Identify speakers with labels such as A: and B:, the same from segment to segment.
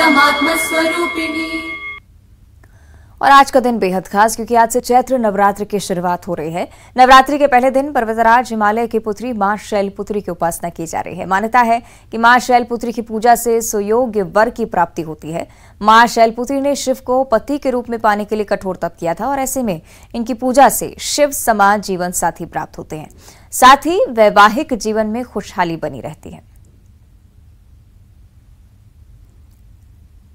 A: परमात्मा स्वरूपिणी।
B: और आज का दिन बेहद खास, क्योंकि आज से चैत्र नवरात्र की शुरुआत हो रही है। नवरात्रि के पहले दिन पर्वतराज हिमालय की पुत्री मां शैलपुत्री की उपासना की जा रही है। मान्यता है कि मां शैलपुत्री की पूजा से सुयोग्य वर की प्राप्ति होती है। मां शैलपुत्री ने शिव को पति के रूप में पाने के लिए कठोर तप किया था और ऐसे में इनकी पूजा से शिव समान जीवन साथी प्राप्त होते हैं। साथ ही वैवाहिक जीवन में खुशहाली बनी रहती है।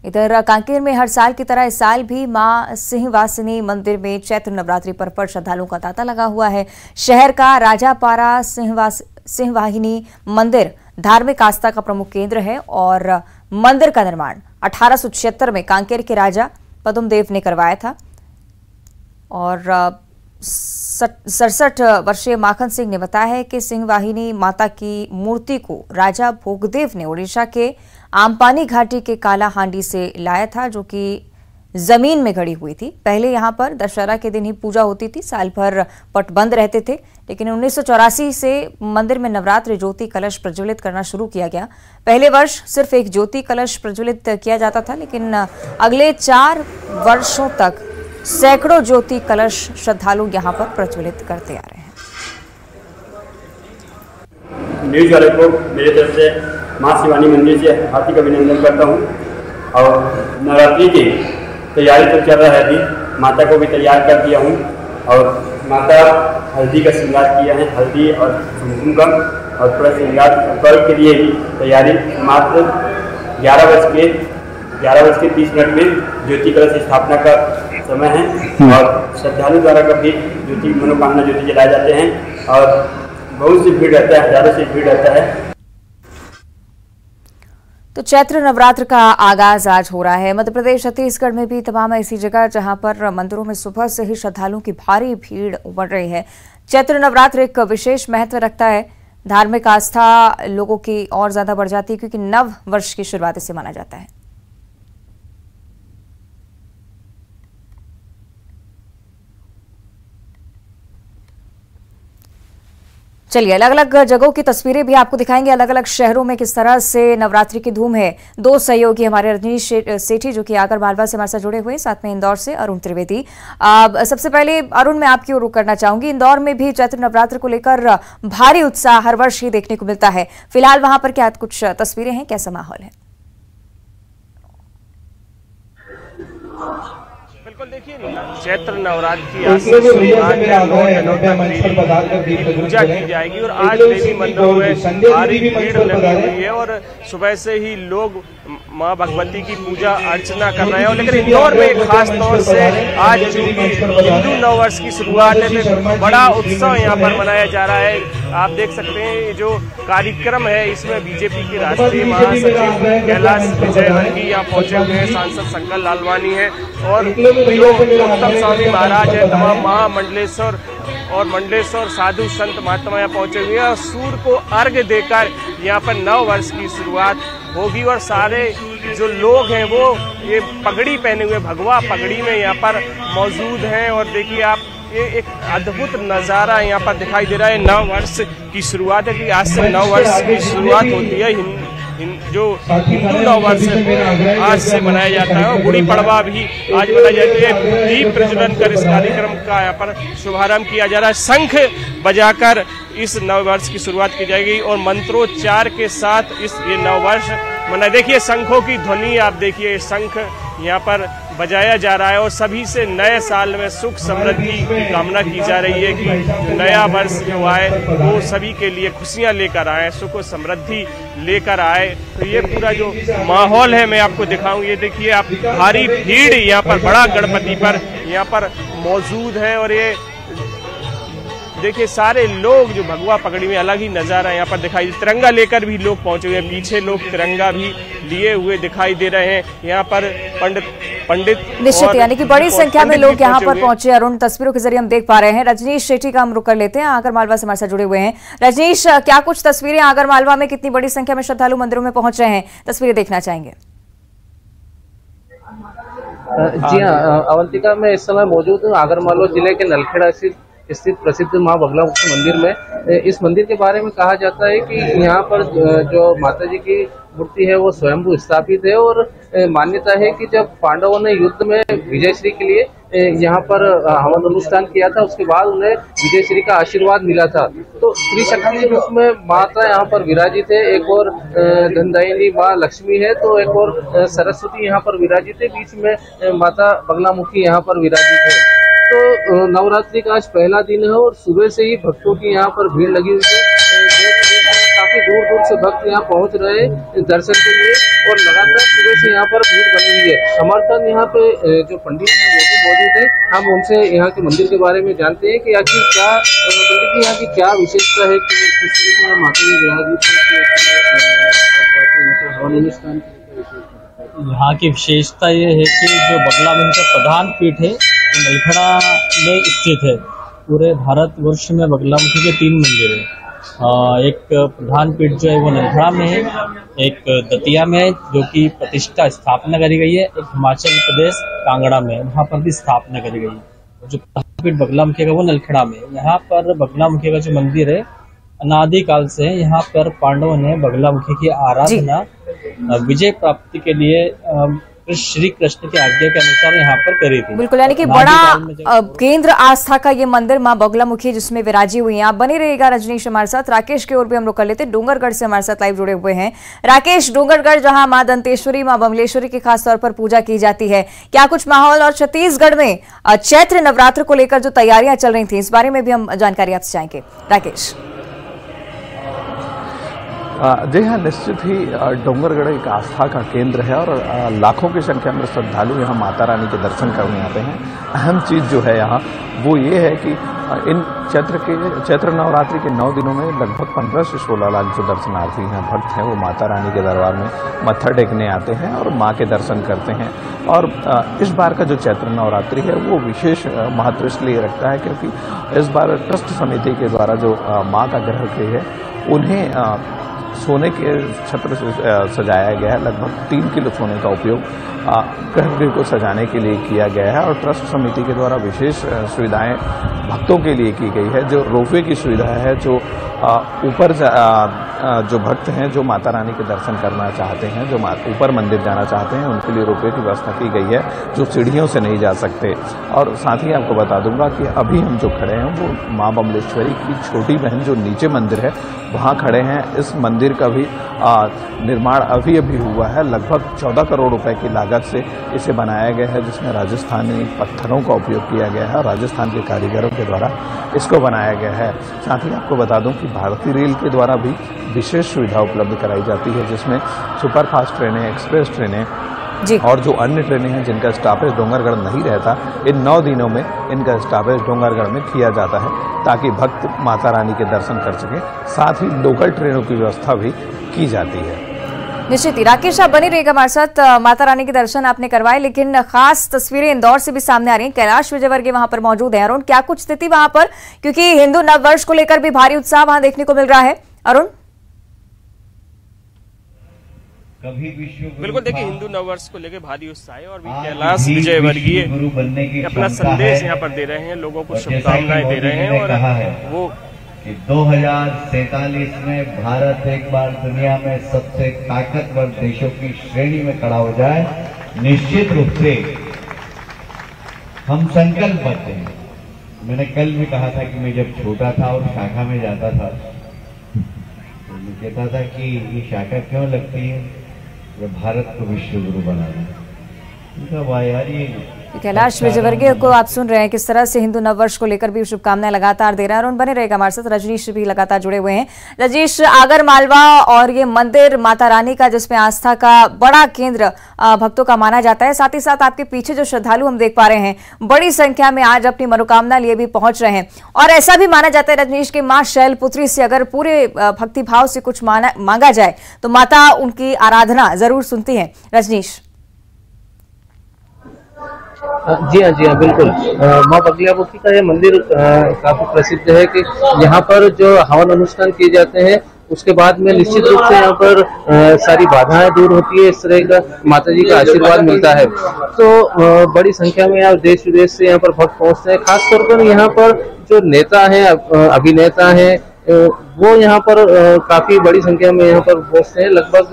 B: इधर कांकेर में हर साल की तरह इस साल भी मां सिंहवासिनी मंदिर में चैत्र नवरात्रि पर्व पर श्रद्धालुओं का तांता लगा हुआ है। शहर का राजापारा सिंहवाहिनी मंदिर धार्मिक आस्था का प्रमुख केंद्र है और मंदिर का निर्माण 1876 में कांकेर के राजा पद्मदेव ने करवाया था और 67 वर्षीय माखन सिंह ने बताया है कि सिंहवाहिनी माता की मूर्ति को राजा भोगदेव ने उड़ीसा के आमपानी घाटी के काला हांडी से लाया था, जो कि जमीन में गड़ी हुई थी। पहले यहां पर दशहरा के दिन ही पूजा होती थी, साल भर पट बंद रहते थे, लेकिन 1984 से मंदिर में नवरात्रि ज्योति कलश प्रज्वलित करना शुरू किया गया। पहले वर्ष सिर्फ एक ज्योति कलश प्रज्वलित किया जाता था, लेकिन अगले 4 वर्षों तक सैकड़ों ज्योति कलश श्रद्धालु यहां पर प्रज्वलित करते आ रहे हैं।
C: न्यूज वाले को मेरे तरफ से मां शिवानी मंदिर से हार्दिक अभिनंदन करता हूं। और नवरात्रि की तैयारी तो चल रहा है, अभी माता को भी तैयार कर दिया हूं और माता हल्दी का श्रृंगार किया है, हल्दी और कुमकुम का, और पूरा श्रृंगार पर्व के लिए भी तैयारी। मात्र 11 बज के 30 मिनट में ज्योति कलश स्थापना का समय है और श्रद्धालु द्वारा कभी ज्योति मनोकामना ज्योति जलाए जाते हैं और बहुत सी भीड़ रहता है, हजारों से भीड़ रहता है।
B: तो चैत्र नवरात्र का आगाज आज हो रहा है। मध्य प्रदेश छत्तीसगढ़ में भी तमाम ऐसी जगह जहां पर मंदिरों में सुबह से ही श्रद्धालुओं की भारी भीड़ उमड़ रही है। चैत्र नवरात्र एक विशेष महत्व रखता है। धार्मिक आस्था लोगों की और ज्यादा बढ़ जाती है, क्योंकि नव वर्ष की शुरुआत इसे माना जाता है। चलिए अलग अलग जगहों की तस्वीरें भी आपको दिखाएंगे, अलग अलग शहरों में किस तरह से नवरात्रि की धूम है। 2 सहयोगी हमारे रजनीश सेठी जो कि आगर मालवा से हमारे साथ जुड़े हुए, साथ में इंदौर से अरुण त्रिवेदी। सबसे पहले अरुण, मैं आपकी ओर रुख करना चाहूंगी। इंदौर में भी चैत्र नवरात्र को लेकर भारी उत्साह हर वर्ष ही देखने को मिलता है। फिलहाल वहां पर क्या कुछ तस्वीरें हैं, कैसा माहौल है?
D: बिल्कुल, देखिए चैत्र नवरात्र की आज से शुरुआत 9 दिनों तक पूजा की जाएगी और आज देवी मंदिरों में भारी भीड़ लगी हुई है और सुबह से ही लोग मां भगवती की पूजा अर्चना कर रहे हैं। लेकिन इंदौर में खास तौर से आज हिंदू नववर्ष की शुरुआत है, तो बड़ा उत्सव यहाँ पर मनाया जा रहा है। आप देख सकते हैं ये जो कार्यक्रम है, इसमें बीजेपी के राष्ट्रीय महासचिव कैलाश विजयवर्गीय यहाँ पहुंचे हुए हैं, सांसद शंकर लालवानी है और उत्तम स्वामी महाराज है, तमाम महामंडलेश्वर और मंडलेश्वर साधु संत महात्मा यहाँ पहुंचे हुए हैं और सूर्य को अर्घ्य देकर यहाँ पर नव वर्ष की शुरुआत होगी। और सारे जो लोग हैं वो ये पगड़ी पहने हुए भगवा पगड़ी में यहाँ पर मौजूद हैं और देखिए आप ये एक अद्भुत नज़ारा यहाँ पर दिखाई दे रहा है। नव वर्ष की शुरुआत है कि आज से नव वर्ष की शुरुआत होती है। जो हिंदू नव वर्ष आज से मनाया जाता है और गुड़ी पड़वा भी आज मनाई जाती है। दीप प्रज्वलन कर इस कार्यक्रम का यहाँ पर शुभारंभ किया जा रहा है। शंख बजाकर इस नव वर्ष की शुरुआत की जाएगी और मंत्रोच्चार के साथ इस ये नव वर्ष मनाए। देखिए शंखों की ध्वनि, आप देखिए शंख यहाँ पर बजाया जा रहा है और सभी से नए साल में सुख समृद्धि की कामना की जा रही है कि नया वर्ष जो आए वो सभी के लिए खुशियां लेकर आए, सुख और समृद्धि लेकर आए। तो ये पूरा जो माहौल है मैं आपको दिखाऊं, ये देखिए आप भारी भीड़ यहाँ पर बड़ा गणपति पर यहाँ पर मौजूद है और ये देखिए सारे लोग जो भगवा पगड़ी में, अलग ही नजारा यहाँ पर दिखाई। तिरंगा लेकर भी लोग पहुंचे हुए हैं, पीछे लोग तिरंगा भी लिए हुए दिखाई दे रहे हैं। यहाँ पर पंडित
B: निश्चित, यानी कि बड़ी संख्या में लोग यहाँ पर पहुंचे। अरुण, तस्वीरों के जरिए हम देख पा रहे हैं। रजनीश सेठी का हम रुख कर लेते हैं, आगर मालवा से हमारे साथ जुड़े हुए हैं। रजनीश, क्या कुछ तस्वीरें आगर मालवा में कितनी बड़ी संख्या में श्रद्धालु मंदिरों में पहुंच रहे हैं, तस्वीरें देखना चाहेंगे?
E: जी हाँ अवंतिका, मैं इस समय मौजूद हूँ आगर मालवा जिले के नलखेड़ा स्थित प्रसिद्ध मां बगलामुखी मंदिर में। इस मंदिर के बारे में कहा जाता है कि यहाँ पर जो माता जी की मूर्ति है वो स्वयंभू स्थापित है और मान्यता है कि जब पांडवों ने युद्ध में विजयश्री के लिए यहाँ पर हवन अनुष्ठान किया था, उसके बाद उन्हें विजयश्री का आशीर्वाद मिला था। तो त्रिशक्ति रूप में माता यहाँ पर विराजित है, एक और धनदायिनी माँ लक्ष्मी है, तो एक और सरस्वती यहाँ पर विराजित है, बीच में माता बगलामुखी यहाँ पर विराजित है। तो नवरात्रि का आज पहला दिन है और सुबह से ही भक्तों की यहाँ पर भीड़ लगी हुई है। काफी दूर दूर से भक्त यहाँ पहुँच रहे हैं दर्शन के लिए और लगातार सुबह से यहाँ पर भीड़ बनी हुई है। समर्थन यहाँ पे जो पंडित हैं वो भी मौजूद है, हम उनसे यहाँ के मंदिर के बारे में जानते हैं कि आखिर क्या पंडित जी यहाँ की क्या विशेषता है कि किस तरीके से माता जी विराजित है।
F: यहाँ की विशेषता ये है कि जो बगलामुखी का प्रधान पीठ है नलखड़ा में स्थित है। पूरे भारतवर्ष में बगलामुखी के 3 मंदिर है। एक प्रधान पीठ जो है वो नलखड़ा में है, एक दतिया में है जो कि प्रतिष्ठा स्थापना करी गई है, एक हिमाचल प्रदेश कांगड़ा में वहाँ पर भी स्थापना करी गई है। जो प्रधान पीठ बगलामुखी का वो नलखड़ा में। यहाँ पर बगलामुखी का जो मंदिर है अनादिकाल से है। यहाँ पर पांडवों ने बगलामुखी की आराधना विजय प्राप्ति के लिए श्री कृष्ण की आज्ञा के अनुसार यहाँ पर करी थी।
B: बिल्कुल, यानी कि बड़ा केंद्र आस्था का ये मंदिर मां बगलामुखी जिसमें विराजी हुई हैं। आप बने रहिएगा रजनीश हमारे साथ। राकेश की ओर भी हम लोग कर लेते हैं, डोंगरगढ़ से हमारे साथ लाइव जुड़े हुए हैं। राकेश, डोंगरगढ़ जहां मां दंतेश्वरी मां बमलेश्वरी की खास तौर पर पूजा की जाती है, क्या कुछ माहौल? और छत्तीसगढ़ में चैत्र नवरात्र को लेकर जो तैयारियां चल रही थी, इस बारे में भी हम जानकारी आपसे चाहेंगे। राकेश।
G: जी हाँ, निश्चित ही डोंगरगढ़ एक आस्था का केंद्र है और लाखों की संख्या में श्रद्धालु यहाँ माता रानी के दर्शन करने आते हैं। अहम चीज़ जो है यहाँ वो ये है कि इन चैत्र नवरात्रि के 9 दिनों में लगभग 15 से 16 लाख जो दर्शनार्थी हैं, भक्त हैं, वो माता रानी के दरबार में मत्था टेकने आते हैं और माँ के दर्शन करते हैं। और इस बार का जो चैत्र नवरात्रि है वो विशेष महत्व इसलिए रखता है क्योंकि इस बार ट्रस्ट समिति के द्वारा जो माँ का ग्रह है उन्हें सोने के छत्र से सजाया गया है। लगभग 3 किलो सोने का उपयोग गर्भगृह को सजाने के लिए किया गया है और ट्रस्ट समिति के द्वारा विशेष सुविधाएं भक्तों के लिए की गई है। जो रोपवे की सुविधा है, जो ऊपर जो भक्त हैं जो माता रानी के दर्शन करना चाहते हैं, जो ऊपर मंदिर जाना चाहते हैं, उनके लिए रोपवे की व्यवस्था की गई है जो सीढ़ियों से नहीं जा सकते। और साथ ही आपको बता दूंगा कि अभी हम जो खड़े हैं वो माँ बमलेश्वरी की छोटी बहन जो नीचे मंदिर है वहाँ खड़े हैं। इस मंदिर का भी निर्माण अभी हुआ है। लगभग 14 करोड़ रुपए की लागत से इसे बनाया गया है, जिसमें राजस्थानी पत्थरों का उपयोग किया गया है। राजस्थान के कारीगरों के द्वारा इसको बनाया गया है। साथ ही आपको बता दूं कि भारतीय रेल के द्वारा भी विशेष सुविधा उपलब्ध कराई जाती है, जिसमें सुपरफास्ट ट्रेनें, एक्सप्रेस ट्रेनें और जो अन्य ट्रेनें हैं जिनका स्टॉपेज डोंगरगढ़ नहीं रहता, इन 9 दिनों में इनका स्टॉपेज डोंगरगढ़ में किया जाता है ताकि भक्त माता रानी के दर्शन कर सकें। साथ ही लोकल ट्रेनों की व्यवस्था भी की जाती है।
B: निश्चित ही राकेश, आप बनी रहेगा हमारे साथ। माता रानी के दर्शन आपने करवाए, लेकिन खास तस्वीरें इंदौर से भी सामने आ रही हैं। कैलाश विजयवर्गीय वहां पर मौजूद है। अरुण, क्या कुछ स्थिति वहां पर, क्योंकि हिंदू नववर्ष को लेकर भी भारी उत्साह वहां देखने को मिल रहा है। अरुण।
D: बिल्कुल, देखिए हिंदू नववर्ष को लेकर भारी उत्साह है और भी कैलाश विजयवर्गीय अपना संदेश यहाँ पर दे रहे हैं, लोगों को शुभकामनाएं दे रहे हैं। और वो
H: 2047 में भारत एक बार दुनिया में सबसे ताकतवर देशों की श्रेणी में खड़ा हो जाए, निश्चित रूप से हम संकल्पबद्ध हैं। मैंने कल भी कहा था कि मैं जब छोटा था और शाखा में जाता था तो मैं कहता था कि ये शाखा क्यों लगती है, ये भारत को विश्व गुरु बनाना। वाह यार, ये
B: कैलाश विजयवर्गीय को आप सुन रहे हैं किस तरह से हिंदू नववर्ष को लेकर भी शुभकामनाएं लगातार दे रहा है। और बने रहेगा हमारे साथ। रजनीश भी लगातार जुड़े हुए हैं। रजनीश, आगर मालवा और ये मंदिर माता रानी का जिसमें आस्था का बड़ा केंद्र भक्तों का माना जाता है, साथ ही साथ आपके पीछे जो श्रद्धालु हम देख पा रहे हैं बड़ी संख्या में आज अपनी मनोकामना लिए भी पहुंच रहे हैं। और ऐसा भी माना जाता है रजनीश की माँ शैलपुत्री से अगर पूरे भक्तिभाव से कुछ मांगा जाए तो माता उनकी आराधना जरूर सुनती है। रजनीश।
E: जी हाँ बिल्कुल। माँ बगलामुखी का यह मंदिर काफी प्रसिद्ध है कि यहाँ पर जो हवन अनुष्ठान किए जाते हैं उसके बाद में निश्चित रूप से यहाँ पर सारी बाधाएं दूर होती है। इस तरह का माता जी का आशीर्वाद मिलता है। तो बड़ी संख्या में यहाँ देश विदेश से यहाँ पर भक्त पहुँचते हैं। खासतौर पर यहाँ पर जो नेता हैं, अभिनेता हैं, वो यहाँ पर काफी बड़ी संख्या में यहाँ पर पहुंचते हैं। लगभग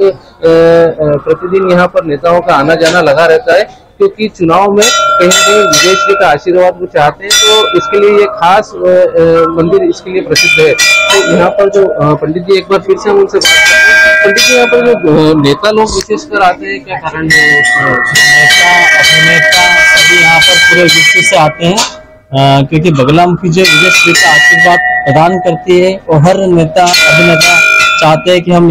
E: प्रतिदिन यहाँ पर नेताओं का आना जाना लगा रहता है, क्योंकि चुनाव में कहीं ना कहीं विजयश्री का आशीर्वाद वो चाहते हैं, तो इसके लिए ये खास मंदिर इसके लिए प्रसिद्ध है। तो यहाँ पर जो पंडित जी, एक बार फिर से हम उनसे बात करते हैं। पंडित जी, यहाँ पर जो नेता लोग विशेषकर आते हैं, क्या कारण है?
F: नेता सभी यहाँ पर पूरे विश्व से आते हैं, क्योंकि बगलामुखी जो विजयश्री का आशीर्वाद प्रदान करती है और हर नेता अभिनेता चाहते हैं कि हम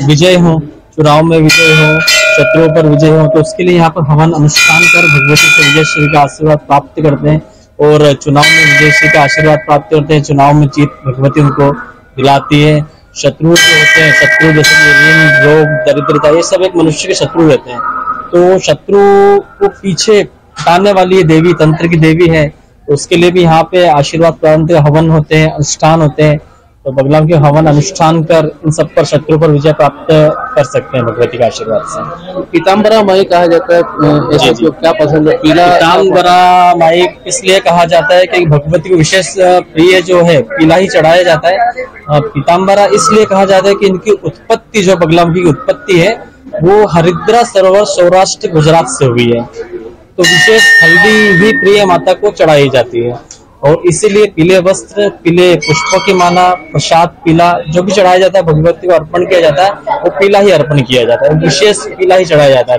F: विजय हों, चुनाव में विजय हो, शत्रुओं पर विजय हो। तो उसके लिए यहाँ पर हवन अनुष्ठान कर भगवती से विजयश्री का आशीर्वाद प्राप्त करते हैं और चुनाव में विजयश्री का आशीर्वाद प्राप्त करते हैं। चुनाव में जीत भगवती उनको दिलाती है। शत्रु जो होते हैं, शत्रु जैसे ऋण, रोग, दरिद्रता, ये सब एक मनुष्य के शत्रु रहते हैं। तो शत्रु को पीछे हटाने वाली देवी, तंत्र की देवी है, तो उसके लिए भी यहाँ पे आशीर्वाद प्राप्त हवन होते हैं, अनुष्ठान होते हैं। तो बगलामुखी हवन अनुष्ठान कर इन सब पर शत्रु पर विजय प्राप्त कर सकते हैं भगवती के आशीर्वाद से।
E: पीताम्बरा माई कहा जाता है, ऐसे तो क्या पसंद है?
F: पीताम्बरा माई इसलिए कहा जाता है कि भगवती को विशेष प्रिय जो है पीला ही चढ़ाया जाता है। पीताम्बरा इसलिए कहा जाता है कि इनकी उत्पत्ति, जो बगलामुखी की उत्पत्ति है, वो हरिद्रा सरोवर सौराष्ट्र गुजरात से हुई है। तो विशेष हल्दी भी प्रिय माता को चढ़ाई जाती है और इसीलिए पीले वस्त्र, पीले पुष्पों की माला, प्रसाद पीला जो भी चढ़ाया जाता है भगवती को अर्पण किया जाता है, वो पीला ही अर्पण किया जाता है, विशेष पीला ही चढ़ाया जाता है।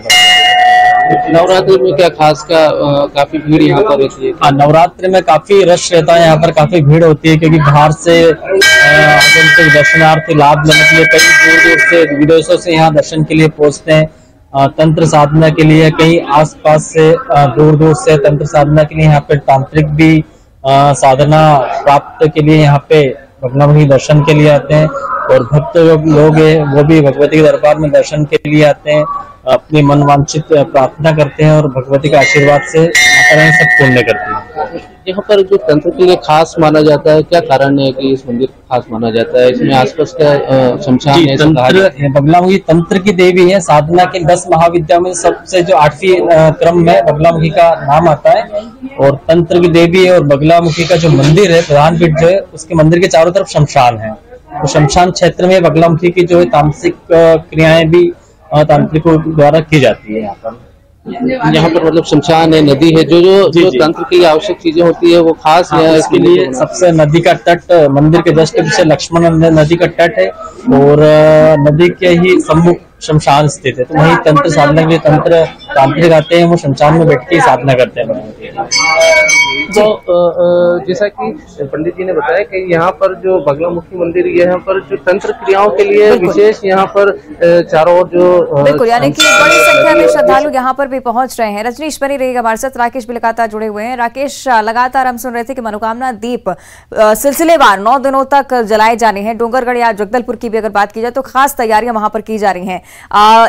E: नवरात्रि में क्या खास का काफी भीड़ यहाँ पर रहती है?
F: हाँ, नवरात्रि में काफी रश रहता है, यहाँ पर काफी भीड़ होती है, क्योंकि बाहर से आगंतुक दर्शनार्थी लाभ लेने के लिए कई दूर दूर से, विदेशों से यहाँ दर्शन के लिए पहुंचते हैं। तंत्र साधना के लिए कई आसपास से, दूर दूर से तंत्र साधना के लिए यहाँ पे तांत्रिक भी साधना प्राप्त के लिए यहाँ पे बगलामुखी दर्शन के लिए आते हैं और भक्त लोग हैं वो भी भगवती के दरबार में दर्शन के लिए आते हैं, अपनी मनवांछित प्रार्थना करते हैं और भगवती के आशीर्वाद से माता रानी सब पुण्य करती है।
E: यहाँ पर जो तंत्र के लिए खास माना जाता है, क्या कारण है कि इस मंदिर खास माना जाता है? इसमें आसपास का शमशान है,
F: तंत्र बगलामुखी तंत्र की देवी है। साधना के 10 महाविद्या में सबसे जो 8वीं क्रम में बगलामुखी का नाम आता है और तंत्र की देवी है। और बगलामुखी का जो मंदिर है, प्रधान पीठ जो है, उसके मंदिर के चारों तरफ शमशान है। तो शमशान क्षेत्र में बगलामुखी की जो है तामसिक क्रियाएं भी तांत्रिकों द्वारा की जाती है।
E: यहाँ पर मतलब शमशान है, नदी है, जो तंत्र के लिए आवश्यक चीजें होती है वो खास है।
F: इसके लिए सबसे नदी का तट, मंदिर के जस्ट पीछे लक्ष्मण नदी का तट है और नदी के ही सम्मुख शमशान स्थित है। तो वही तंत्र साधना के लिए तंत्र तांत्रिक आते हैं, वो शमशान में बैठ के साधना करते हैं।
E: तो जैसा कि पंडित जी ने बताया कि यहाँ पर जो बगलामुखी मंदिर, यहाँ पर जो तंत्र क्रियाओं के लिए विशेष यहाँ पर चारों ओर जो
B: बिल्कुल, यानी कि बड़ी संख्या में श्रद्धालु यहाँ पर भी पहुंच रहे हैं। रजनीश बनी रहेगा हमारे साथ, राकेश भी लगातार जुड़े हुए हैं। राकेश, लगातार हम सुन रहे थे कि मनोकामना दीप सिलसिलेवार 9 दिनों तक जलाए जाने हैं। डोंगरगढ़ या जगदलपुर की भी अगर बात की जाए तो खास तैयारियां वहां पर की जा रही हैं।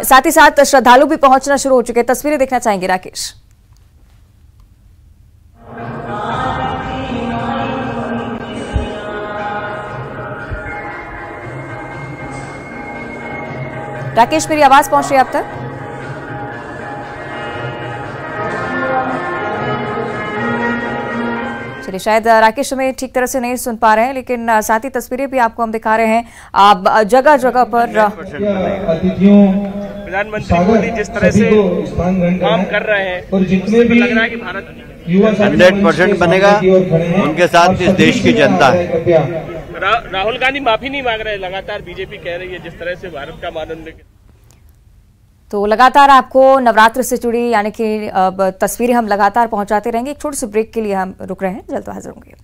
B: साथ ही साथ श्रद्धालु भी पहुंचना शुरू हो चुके हैं। तस्वीरें देखना चाहेंगे राकेश? राकेश, मेरी आवाज पहुंच रही है आप तक? चलिए, शायद राकेश हमें ठीक तरह से नहीं सुन पा रहे हैं, लेकिन साथ ही तस्वीरें भी आपको हम दिखा रहे हैं। आप जगह जगह पर
D: प्रधानमंत्री मोदी जिस तरह से काम कर रहे हैं और जितने भी लग रहा है कि भारत
I: 100% बनेगा, उनके साथ इस देश की जनता है।
D: राहुल गांधी माफी नहीं मांग रहे, लगातार बीजेपी कह रही है जिस तरह से भारत का मान।
B: तो लगातार आपको नवरात्र से जुड़ी यानी कि तस्वीरें हम लगातार पहुंचाते रहेंगे। एक छोटे से ब्रेक के लिए हम रुक रहे हैं, जल्द हाजिर होंगे।